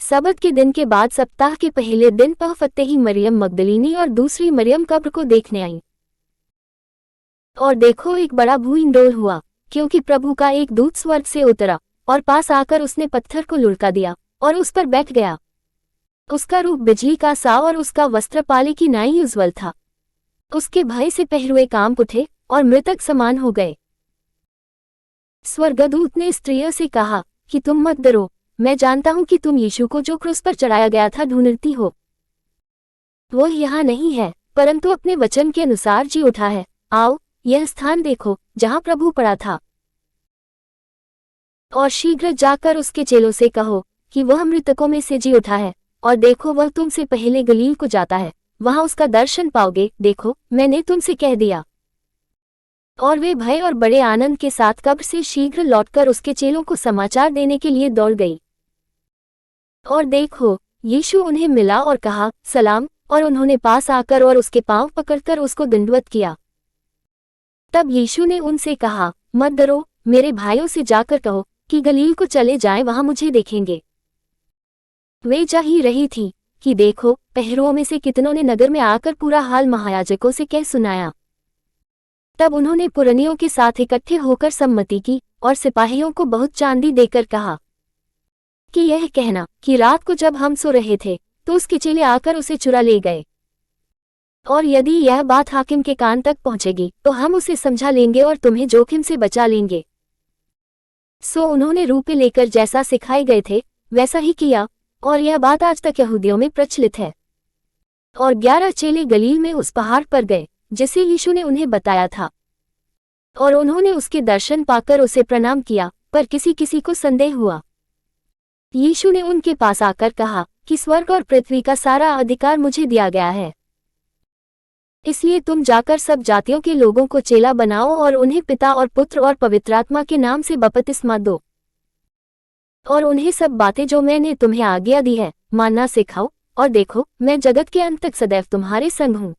सबत के दिन के बाद सप्ताह के पहले दिन फतेह ही मरियम मगदलीनी और दूसरी मरियम कब्र को देखने आई। और देखो, एक बड़ा भूइंडोल हुआ, क्योंकि प्रभु का एक दूत स्वर्ग से उतरा और पास आकर उसने पत्थर को लुढ़का दिया और उस पर बैठ गया। उसका रूप बिजली का सा और उसका वस्त्र पाले की नाई उज्ज्वल था। उसके भय से पहरुए कांप उठे और मृतक समान हो गए। स्वर्गदूत ने स्त्रियों से कहा कि तुम मत डरो, मैं जानता हूं कि तुम यीशु को जो क्रूस पर चढ़ाया गया था ढूंढती हो। वो यहाँ नहीं है, परंतु अपने वचन के अनुसार जी उठा है। आओ, यह स्थान देखो जहां प्रभु पड़ा था, और शीघ्र जाकर उसके चेलों से कहो कि वह मृतकों में से जी उठा है, और देखो वह तुमसे पहले गलील को जाता है, वहां उसका दर्शन पाओगे। देखो, मैंने तुमसे कह दिया। और वे भय और बड़े आनंद के साथ कब्र से शीघ्र लौटकर उसके चेलों को समाचार देने के लिए दौड़ गई। और देखो, यीशु उन्हें मिला और कहा, सलाम, और उन्होंने पास आकर और उसके पांव पकड़कर उसको दंडवत किया। तब यीशु ने उनसे कहा, मत डरो, मेरे भाइयों से जाकर कहो कि गलील को चले जाएं, वहां मुझे देखेंगे। वे जा ही रही थी कि देखो, पहरुओं में से कितनों ने नगर में आकर पूरा हाल महायाजकों से कह सुनाया। तब उन्होंने पुरनियों के साथ इकट्ठे होकर सम्मति की और सिपाहियों को बहुत चांदी देकर कहा कि यह कहना कि रात को जब हम सो रहे थे तो उसके चेले आकर उसे चुरा ले गए, और यदि यह बात हाकिम के कान तक पहुंचेगी तो हम उसे समझा लेंगे और तुम्हें जोखिम से बचा लेंगे। सो उन्होंने रूपे लेकर जैसा सिखाए गए थे वैसा ही किया, और यह बात आज तक यहूदियों में प्रचलित है। और 11 चेले गलील में उस पहाड़ पर गए जिसे यीशु ने उन्हें बताया था, और उन्होंने उसके दर्शन पाकर उसे प्रणाम किया, पर किसी किसी को संदेह हुआ। यीशु ने उनके पास आकर कहा कि स्वर्ग और पृथ्वी का सारा अधिकार मुझे दिया गया है, इसलिए तुम जाकर सब जातियों के लोगों को चेला बनाओ और उन्हें पिता और पुत्र और पवित्र आत्मा के नाम से बपतिस्मा दो, और उन्हें सब बातें जो मैंने तुम्हें आज्ञा दी है मानना सिखाओ। और देखो, मैं जगत के अंत तक सदैव तुम्हारे संग हूँ।